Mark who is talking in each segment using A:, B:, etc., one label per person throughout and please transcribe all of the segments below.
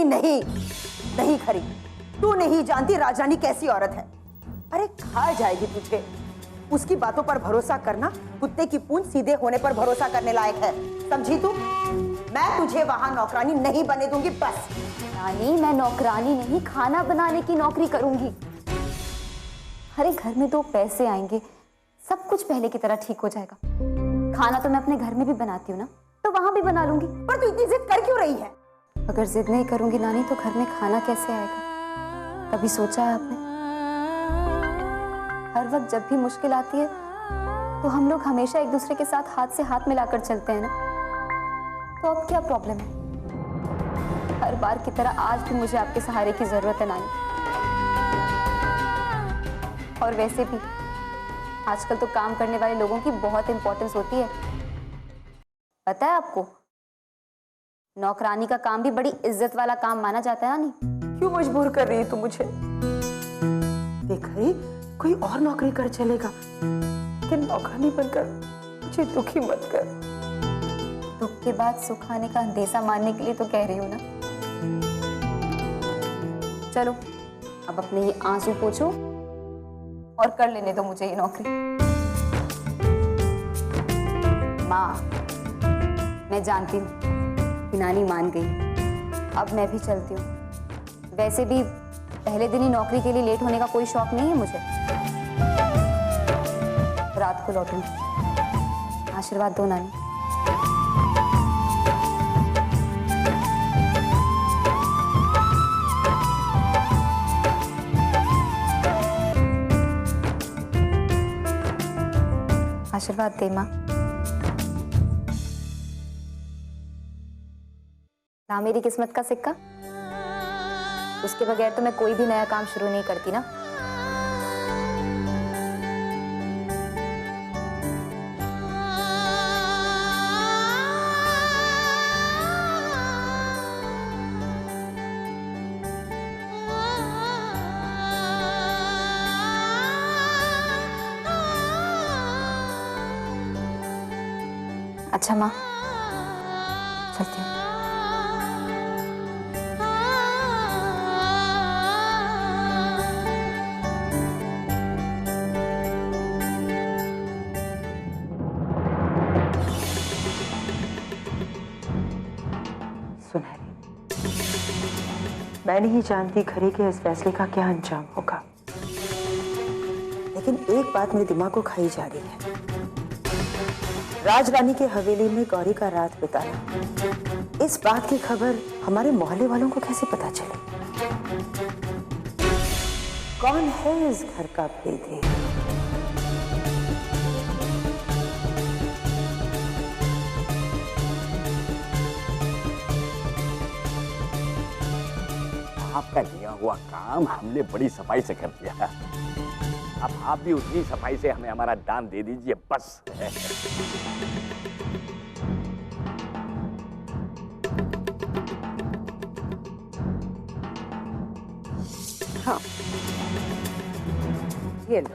A: नहीं नहीं नहीं खरी, तू नहीं जानती राजरानी कैसी औरत है। अरे खा जाएगी तुझे। उसकी बातों पर भरोसा करना कुत्ते की पूंछ सीधे होने पर भरोसा करने लायक है, समझी तू? मैं तुझे वहां नौकरानी नहीं बने दूंगी बस।
B: नानी, मैं नौकरानी नहीं, खाना बनाने की नौकरी करूंगी। अरे घर में 2 पैसे आएंगे, सब कुछ पहले की तरह ठीक हो जाएगा। खाना तो मैं अपने घर में भी बनाती हूँ ना, तो वहां भी बना लूंगी।
A: पर तू इतनी जिद कर क्यों रही है?
B: अगर जिद नहीं करूंगी नानी तो घर में खाना कैसे आएगा? कभी सोचा है आपने? हर वक्त जब भी मुश्किल आती है तो हम लोग हमेशा एक दूसरे के साथ हाथ से हाथ मिलाकर चलते हैं ना, तो अब क्या प्रॉब्लम है? हर बार की तरह आज भी मुझे आपके सहारे की जरूरत है नानी। और वैसे भी आजकल तो काम करने वाले लोगों की बहुत इंपॉर्टेंस होती है, पता है आपको? नौकरानी का काम भी बड़ी इज्जत वाला काम माना जाता है नानी।
A: क्यों मजबूर कर रही है तू मुझे? देख रही, कोई और नौकरी कर चलेगा, लेकिन नौकरानी बनकर मुझे दुखी मत कर।
B: दुख के बाद सुख आने का अंदेशा मानने के लिए तो कह रही हूँ ना। चलो अब अपने ये आंसू पोंछो और कर लेने दो मुझे ये नौकरी। माँ, मैं जानती हूँ कि नानी मान गई, अब मैं भी चलती हूँ। वैसे भी पहले दिन ही नौकरी के लिए लेट होने का कोई शौक नहीं है मुझे। रात को लौटूंगी। आशीर्वाद दो नानी। आशीर्वाद दे माँ। ना मेरी किस्मत का सिक्का, उसके बगैर तो मैं कोई भी नया काम शुरू नहीं करती ना। अच्छा माँ, चलती हूँ।
A: सुनहरी, मैं नहीं जानती खरी के इस फैसले का क्या अंजाम होगा, लेकिन एक बात मेरे दिमाग को खाई जा रही है। राजरानी के हवेली में गौरी का रात बिताना, इस बात की खबर हमारे मोहल्ले वालों को कैसे पता चली? कौन है इस घर का भेदी?
C: आपका किया हुआ काम हमने बड़ी सफाई से कर दिया। अब आप भी उतनी सफाई से हमें हमारा दान दे दीजिए बस।
A: हाँ, ये लो।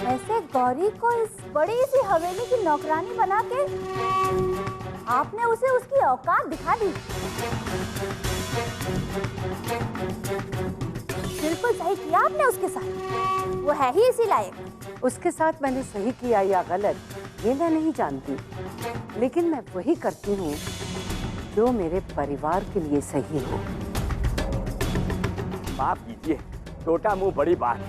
B: ऐसे गौरी को इस बड़ी सी हवेली की नौकरानी बना के आपने उसे उसकी औकात दिखा दी। बिल्कुल सही किया आपने उसके साथ, वो है ही इसी लायक।
A: उसके साथ मैंने सही किया या गलत ये मैं नहीं जानती, लेकिन मैं वही करती हूँ जो मेरे परिवार के लिए सही हो।
C: माफ कीजिए, छोटा मुंह बड़ी बात।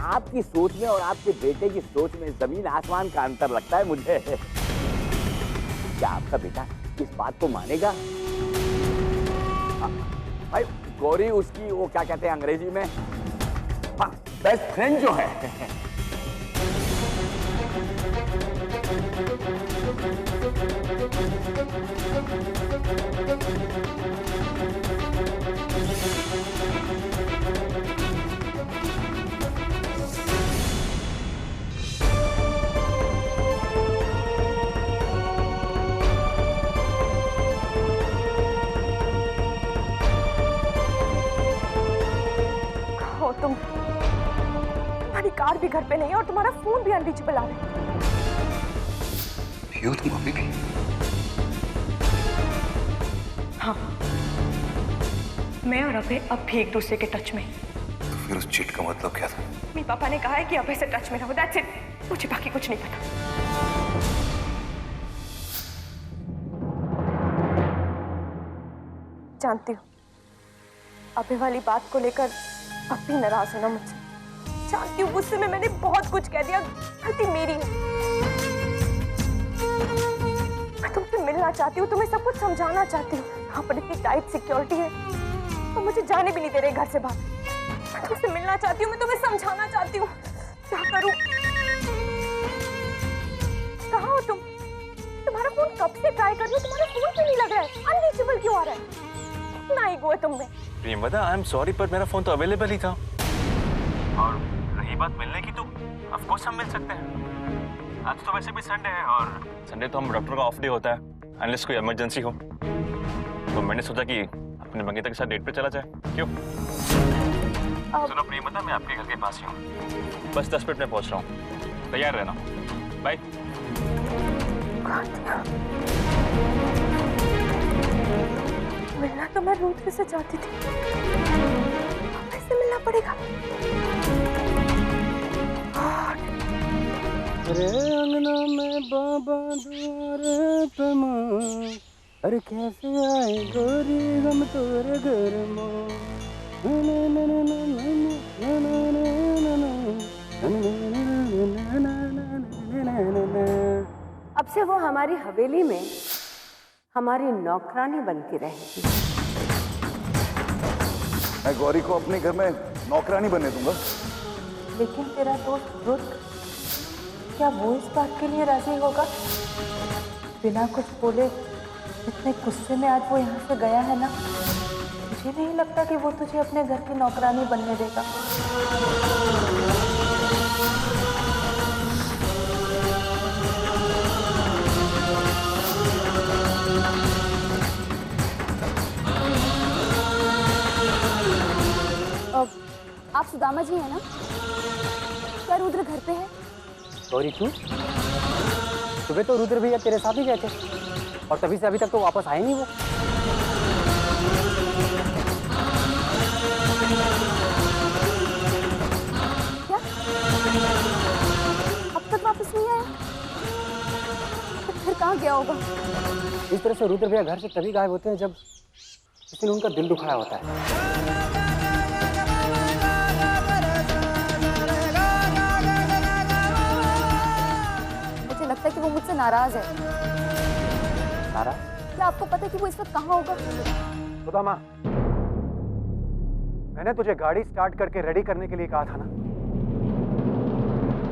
C: आपकी सोच में और आपके बेटे की सोच में जमीन आसमान का अंतर लगता है मुझे। क्या आपका बेटा इस बात को मानेगा? भाई गौरी उसकी वो क्या कहते हैं अंग्रेजी में, बेस्ट फ्रेंड जो है।
D: कार भी घर पे नहीं है और तुम्हारा फोन भी अनरीचेबल आ रहा है।
E: पियो तुम अभी भी?
D: हाँ, मैं और अभय अब भी एक दूसरे के टच में।
E: तो फिर उस चिट का मतलब क्या था?
D: मेरे पापा ने कहा है कि अभय से टच में रहो, दैट्स इट। मुझे बाकी कुछ नहीं पता। जानती हूँ अभय वाली बात को लेकर अब भी नाराज है ना मुझसे। जानती हूँ गुस्से में मैंने बहुत कुछ कह दिया, गलती मेरी है। मैं तुमसे मिलना चाहती हूँ, तुम्हें सब कुछ समझाना चाहती हूँ। यहाँ पर इतनी टाइट सिक्योरिटी है और मुझे जाने भी नहीं दे रहे घर से बाहर। मैं तुमसे मिलना चाहती हूँ, मैं तुम्हें समझाना चाहती हूँ, क्या करूँ? कहाँ हो तुम? तुम्हारा फोन कब से ट्राई कर रही हूँ, तुम्हारा फोन क्यों नहीं लग रहा है? अनरीचेबल क्यों आ रहा है? कितना ईगो है तुम में।
F: प्रियंवदा, आई एम सॉरी पर मेरा फोन तो अवेलेबल ही था। और रही बात मिलने की, तो ऑफ कोर्स हम मिल सकते हैं। आज तो वैसे भी संडे है और संडे तो हम डॉक्टर का ऑफ डे होता है, अनलेस कोई इमरजेंसी हो। तो मैंने सोचा कि अपने मंगेतर के साथ डेट पे चला जाए। क्यों? सुनो प्रियंवदा, मैं आपके घर के पास ही हूँ, बस 10 मिनट में पहुँच रहा हूँ, तैयार रहना। बाय।
D: मिलना तो मैं रुद्र से चाहती थी, अब कैसे मिलना पड़ेगा?
G: अरे अंगना में बाबा दुआरे पे माँ, अरे कैसे आए गोरी हम तोरे घर माँ।
H: अब से वो हमारी हवेली में हमारी नौकरानी बन के रहेगी।
E: मैं गौरी को अपने घर में नौकरानी बनने दूंगा।
H: लेकिन तेरा दोस्त रुद्र, क्या वो इस बात के लिए राजी होगा? बिना कुछ बोले इतने गुस्से में आज वो यहाँ से गया है ना, मुझे नहीं लगता कि वो तुझे अपने घर की नौकरानी बनने देगा।
B: आप सुदामा जी हैं ना? क्या रुद्र घर पे है?
G: गौरी क्यों? सुबह तो रुद्र भैया तेरे साथ ही गए थे और तभी से अभी तक तो वापस आए नहीं वो।
B: क्या? अब तक वापस नहीं आया? तो फिर कहाँ गया होगा?
G: इस तरह से रुद्र भैया घर से तभी गायब होते हैं जब किसी ने उनका दिल दुखाया होता है।
B: लगता है कि वो मुझसे नाराज है।
G: नाराज?
B: क्या आपको पता है कि वो इस वक्त कहाँ होगा?
G: सुदामा, मैंने तुझे गाड़ी स्टार्ट करके रेडी करने के लिए कहा था ना,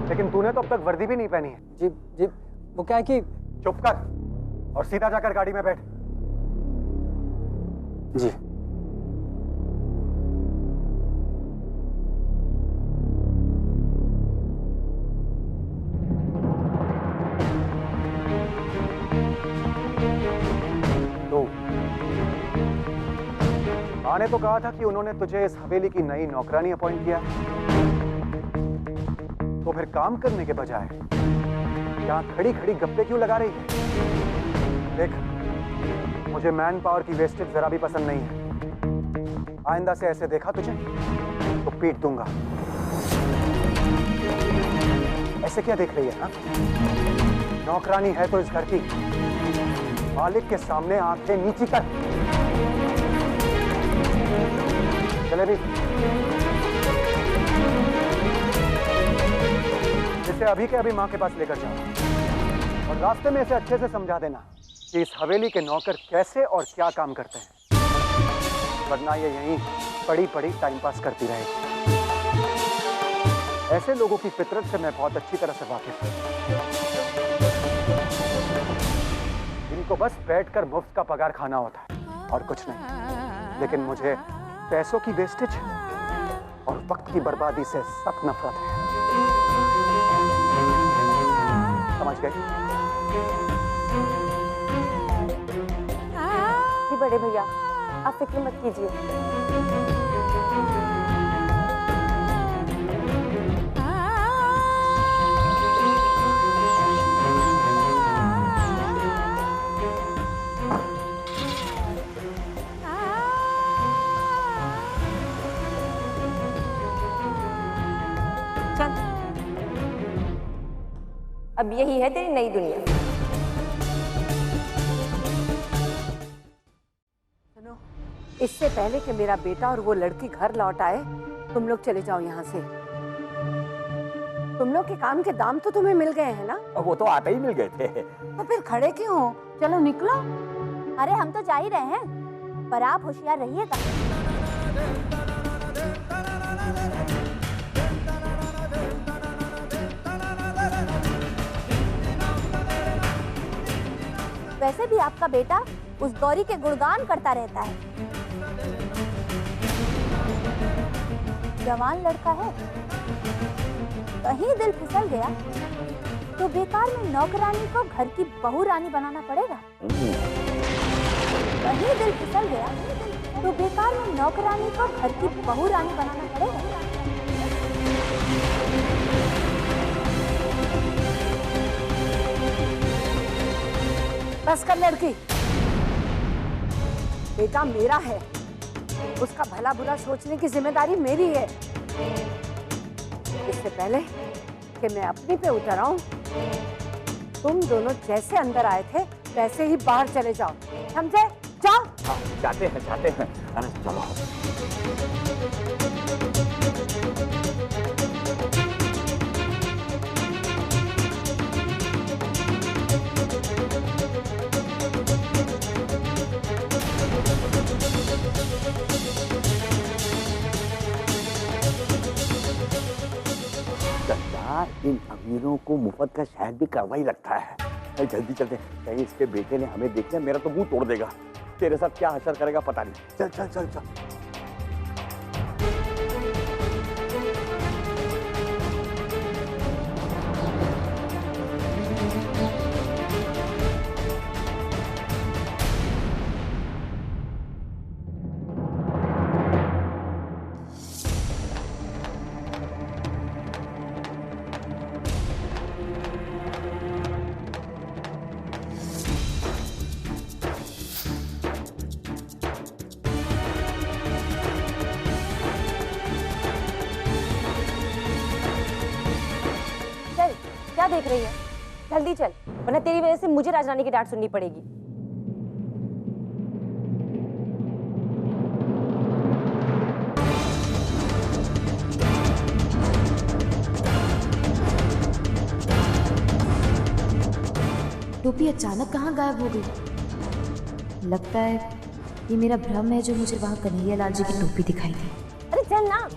G: लेकिन तूने तो अब तक वर्दी भी नहीं पहनी है। जी जी, वो क्या है कि चुप कर और सीधा जाकर गाड़ी में बैठ। जी। माँ ने तो कहा था कि उन्होंने तुझे इस हवेली की नई नौकरानी अपॉइंट किया, तो फिर काम करने के बजाय यहाँ खड़ी खड़ी गप्पे क्यों लगा रही है? देख, मुझे मैन पावर की वेस्टेज जरा भी पसंद नहीं है। आइंदा से ऐसे देखा तुझे तो पीट दूंगा। ऐसे क्या देख रही है? हाँ, नौकरानी है तो इस घर की, मालिक के सामने आंखें नीची कर। चले भी, इसे अभी के अभी माँ के पास लेकर जाओ और रास्ते में इसे अच्छे से समझा देना कि इस हवेली के नौकर कैसे और क्या काम करते हैं, वरना ये यहीं पड़ी पड़ी टाइम पास करती रहेगी। ऐसे लोगों की फितरत से मैं बहुत अच्छी तरह से वाकिफ हूँ। इनको बस बैठकर मुफ्त का पगार खाना होता है और कुछ नहीं, लेकिन मुझे पैसों की वेस्टेज और वक्त की बर्बादी से सख्त नफरत है। समझ गए?
H: जी बड़े भैया, आप फिक्र मत कीजिए।
D: अब यही है तेरी नई दुनिया।
I: सुनो, इससे पहले कि मेरा बेटा और वो लड़की घर लौट आए, तुम लोग चले जाओ यहाँ से। तुम लोग के काम के दाम तो तुम्हें मिल गए हैं ना?
C: वो तो आते ही मिल गए थे।
I: तो फिर खड़े क्यों हो? चलो निकलो।
B: अरे हम तो जा ही रहे हैं, पर आप होशियार रहिएगा। वैसे भी आपका बेटा उस गौरी के गुणगान करता रहता है। जवान लड़का है, कहीं दिल फिसल गया तो बेकार में नौकरानी को घर की बहू रानी बनाना पड़ेगा। कहीं दिल फिसल गया तो बेकार में नौकरानी को घर की बहू रानी बनाना पड़ेगा।
I: बस कर लड़की, बेटा मेरा है, उसका भला बुरा सोचने की जिम्मेदारी मेरी है। इससे पहले कि मैं अपनी पे उतर आऊं, तुम दोनों जैसे अंदर आए थे वैसे ही बाहर चले जाओ, समझे? जाओ।
C: हाँ, जाते हैं जाते हैं। अरे चलो। इन अमीरों को मुफ्त का शहद भी करवा ही लगता है। अरे जल्दी चलते, कहीं इसके बेटे ने हमें देख लिया, मेरा तो मुंह तोड़ देगा। तेरे साथ क्या हशर करेगा पता नहीं। चल चल चल चल।
D: क्या देख रही है? जल्दी चल, वरना तेरी वजह से मुझे राजरानी की डांट सुननी पड़ेगी।
B: टोपी अचानक कहाँ गायब हो गई? लगता है ये मेरा भ्रम है जो मुझे वहाँ कन्हैया लाल जी की टोपी दिखाई दी।
D: अरे चल ना।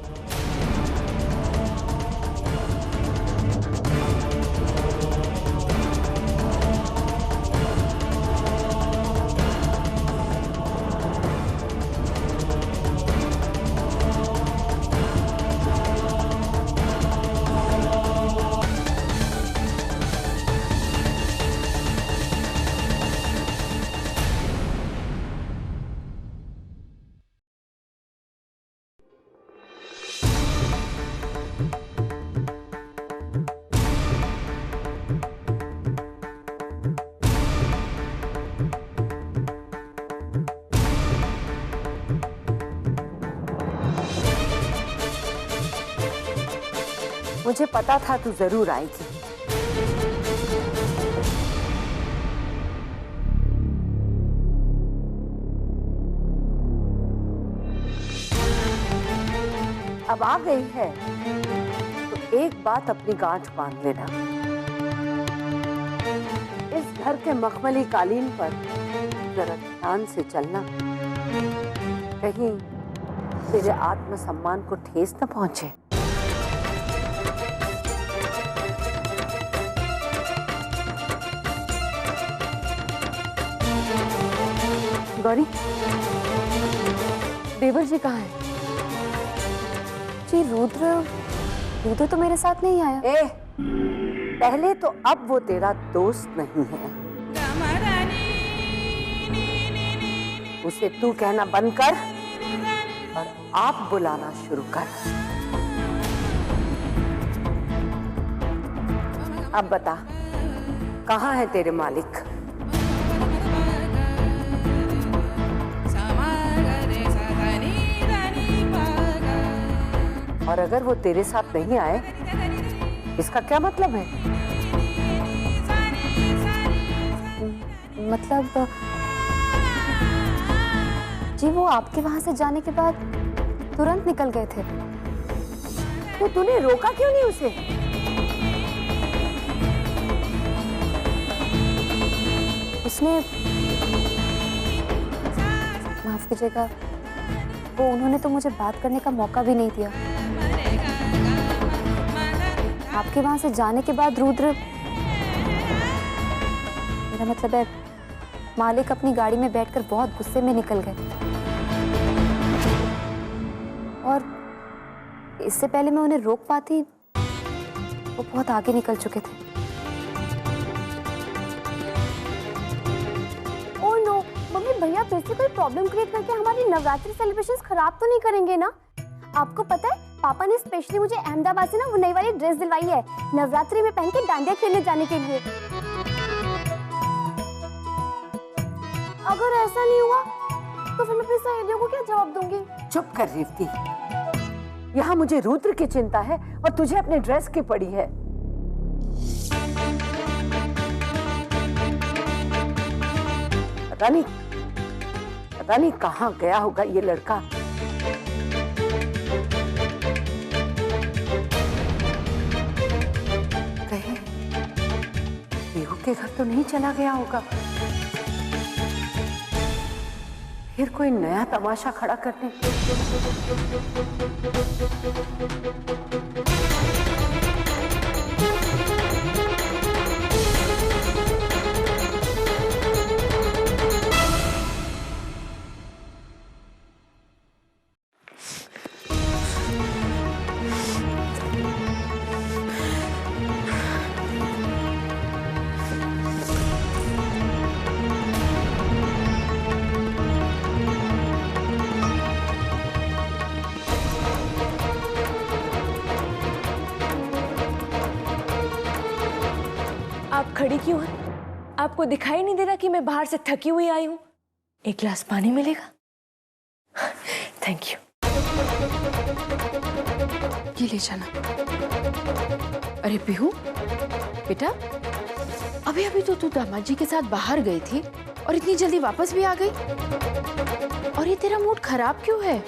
I: मुझे पता था तू जरूर आएगी। अब आ गई है तो एक बात अपनी गांठ बांध लेना, इस घर के मखमली कालीन पर जरा ध्यान से चलना, कहीं तेरे आत्मसम्मान को ठेस न पहुंचे। गौरी, देवर जी कहाँ है?
B: जी रुद्र तो मेरे साथ नहीं आया।
I: पहले तो अब वो तेरा दोस्त नहीं है, उसे तू कहना बंद कर और आप बुलाना शुरू कर। अब बता, कहाँ है तेरे मालिक? और अगर वो तेरे साथ नहीं आए, इसका क्या मतलब है?
B: मतलब जी वो आपके वहां से जाने के बाद तुरंत निकल गए थे।
I: तो तूने रोका क्यों नहीं उसे?
B: उसने, माफ कीजिएगा, वो उन्होंने तो मुझे बात करने का मौका भी नहीं दिया। आपके वहां से जाने के बाद रुद्र, मेरा मतलब है मालिक अपनी गाड़ी में बैठकर बहुत गुस्से में निकल गए और इससे पहले मैं उन्हें रोक पाती वो बहुत आगे निकल चुके थे। ओह नो मम्मी, भैया फिर से कोई प्रॉब्लम क्रिएट करके हमारी नवरात्रि सेलिब्रेशंस खराब तो नहीं करेंगे ना? आपको पता है पापा ने स्पेशली मुझे अहमदाबाद से ना वो नई वाली ड्रेस दिलवाई है नवरात्रि में पहन के डांडिया खेलने जाने के लिए। अगर ऐसा नहीं हुआ तो फिर मैं अपनी सहेलियों को क्या जवाब दूंगी?
I: चुप कर रेवती, यहाँ मुझे रुद्र की चिंता है और तुझे अपने ड्रेस की पड़ी है। पता नहीं कहाँ गया होगा ये लड़का। कहीं पीहू के घर तो नहीं चला गया होगा? फिर कोई नया तमाशा खड़ा करने।
D: आप खड़ी क्यों हैं? आपको दिखाई नहीं दे रहा कि मैं बाहर से थकी हुई आई हूं? एक गिलास पानी मिलेगा? Thank you.
J: ये ले जाना। अरे पीहू बेटा, अभी अभी तो तू दामाद जी के साथ बाहर गई थी और इतनी जल्दी वापस भी आ गई, और ये तेरा मूड खराब क्यों है?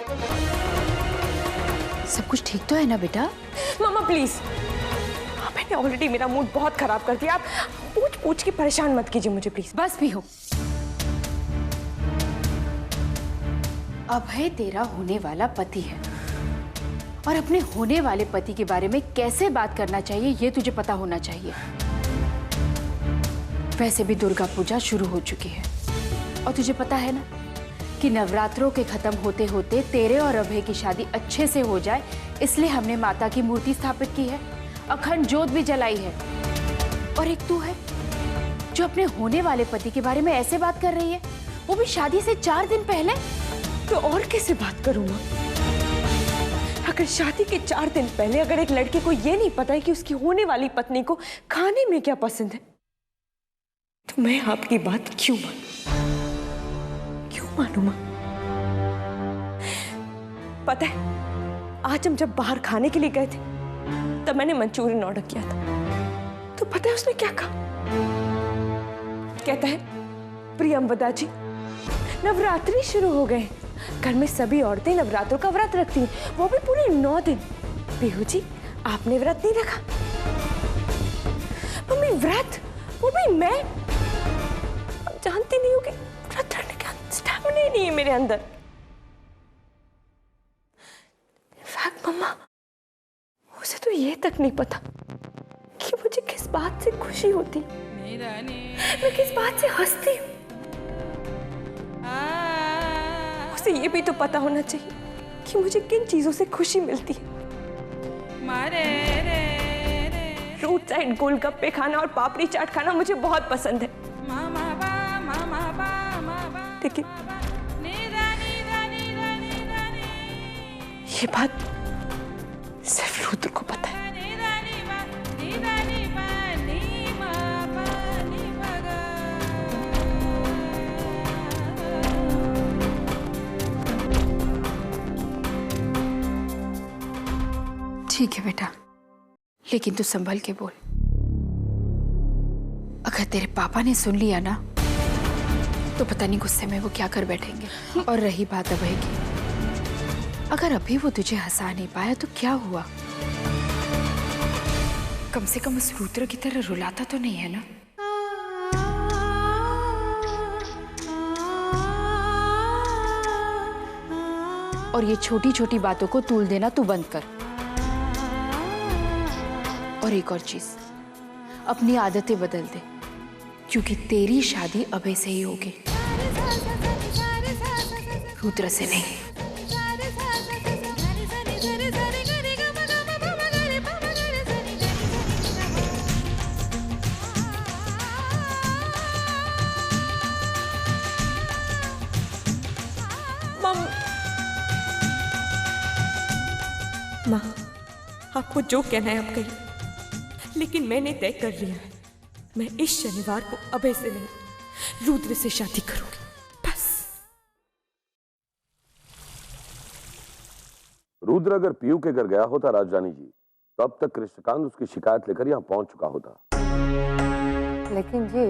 J: सब कुछ ठीक तो है ना बेटा?
D: मामा प्लीज, मैंने ऑलरेडी मेरा मूड बहुत खराब कर दिया। आप पूछ पूछ के परेशान मत कीजिए मुझे प्लीज।
J: बस पीहू, अभय तेरा होने वाला पति है और अपने होने वाले पति के बारे में कैसे बात करना चाहिए ये तुझे पता होना चाहिए। वैसे भी दुर्गा पूजा शुरू हो चुकी है और तुझे पता है ना कि नवरात्रों के खत्म होते होते तेरे और अभय की शादी अच्छे से हो जाए, इसलिए हमने माता की मूर्ति स्थापित की है, अखंड जोत भी जलाई है। और एक तू है जो अपने होने वाले पति के बारे में ऐसे बात कर रही है, वो भी शादी से 4 दिन पहले।
D: तो और कैसे बात करूं मां? अगर शादी के 4 दिन पहले अगर एक लड़के को ये नहीं पता है कि उसकी होने वाली पत्नी को खाने में क्या पसंद है, तो मैं आपकी बात क्यों मानूं मां? पता है, आज हम जब बाहर खाने के लिए गए थे तब मैंने मंचूरियन ऑर्डर किया था, तो पता है उसने क्या कहा? कहता है, प्रियंवदा जी नवरात्रि शुरू हो गए, घर में सभी औरतें नवरात्रों का व्रत रखती हैं, वो भी पूरे 9 दिन। पीहू जी आपने व्रत नहीं रखा? मम्मी व्रत, वो भी मैं? आप जानती नहीं हो कि व्रत रखने का स्टैमिना नहीं है मेरे अंदर। इनफैक्ट मम्मा, उसे तो ये तक नहीं पता कि मुझे किस बात से खुशी होती, मैं किस बात से हंसती हूँ। उसे ये भी तो पता होना चाहिए कि मुझे किन चीजों से खुशी मिलती है। रोड साइड गोलगप्पे खाना और पापड़ी चाट खाना मुझे बहुत पसंद है, लेकिन ये बात सिर्फ रुद्र को पता है।
J: ठीक है बेटा, लेकिन तू संभल के बोल। अगर तेरे पापा ने सुन लिया ना तो पता नहीं गुस्से में वो क्या कर बैठेंगे। और रही बात अभय की, अगर अभी वो तुझे हंसा नहीं पाया तो क्या हुआ? कम से कम उस रुद्र की तरह रुलाता तो नहीं है ना? और ये छोटी छोटी बातों को तूल देना तू बंद कर। और एक और चीज, अपनी आदतें बदल दे, क्योंकि तेरी शादी अभय से ही होगी, रुद्र से नहीं।
D: माँ, आपको जो कहना है आप कहिए, लेकिन मैंने तय कर लिया है, मैं इस शनिवार को अभय से नहीं रुद्र से शादी करूंगी, बस।
K: रुद्र अगर पीयू के घर गया होता राजरानी जी, तो अब तक कृष्णकांत उसकी शिकायत लेकर यहाँ पहुंच चुका होता।
I: लेकिन जी,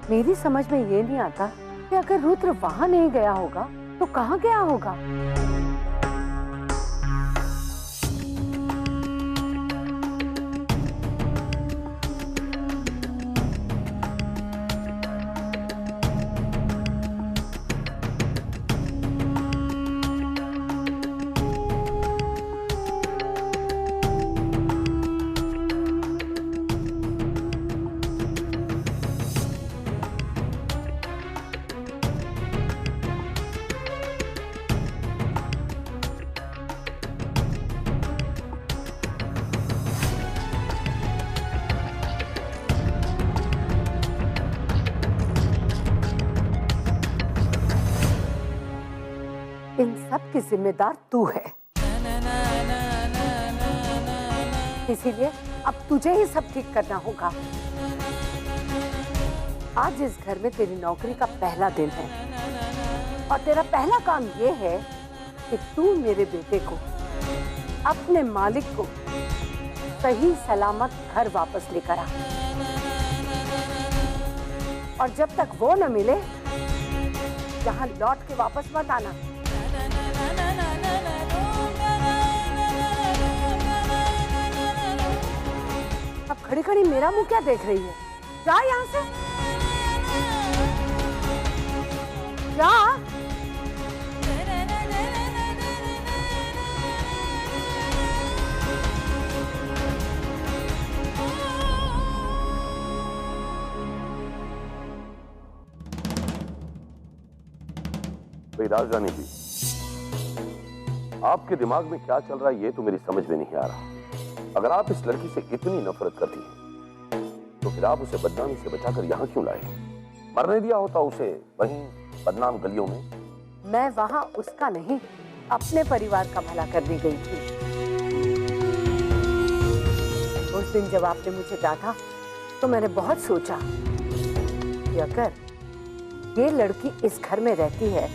I: मेरी समझ में ये नहीं आता कि अगर रुद्र वहां नहीं गया होगा तो कहाँ गया होगा? इन सब की जिम्मेदार तू है, इसीलिए अब तुझे ही सब ठीक करना होगा। आज इस घर में तेरी नौकरी का पहला दिन है और तेरा पहला काम ये है कि तू मेरे बेटे को, अपने मालिक को सही सलामत घर वापस लेकर आ। और जब तक वो न मिले, यहाँ लौट के वापस मत आना। अब खड़ी खड़ी मेरा मुंह क्या देख रही है? जा यहाँ से, जा।
K: भाई राजरानी जी, आपके दिमाग में क्या चल रहा है ये तो मेरी समझ में नहीं आ रहा। अगर आप इस लड़की से इतनी नफरत करती हैं, तो फिर आप उसे बदनामी से बचाकर यहाँ क्यों लाए? मरने दिया होता उसे वहीं बदनाम गलियों में।
I: मैं वहां उसका नहीं, अपने परिवार का भला करने गई थी। उस दिन जब आपने मुझे डांटा तो मैंने बहुत सोचा कि अगर ये लड़की इस घर में रहती है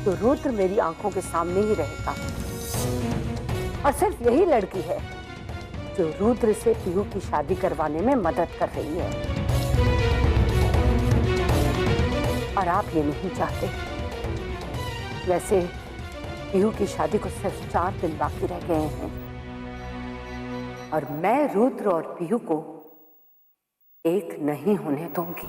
I: तो रुद्र मेरी आंखों के सामने ही रहेगा। और सिर्फ यही लड़की है जो रुद्र से पीहू की शादी करवाने में मदद कर रही है। और आप ये नहीं चाहते। वैसे पीहू की शादी को सिर्फ 4 दिन बाकी रह गए हैं और मैं रुद्र और पीहू को एक नहीं होने दूंगी।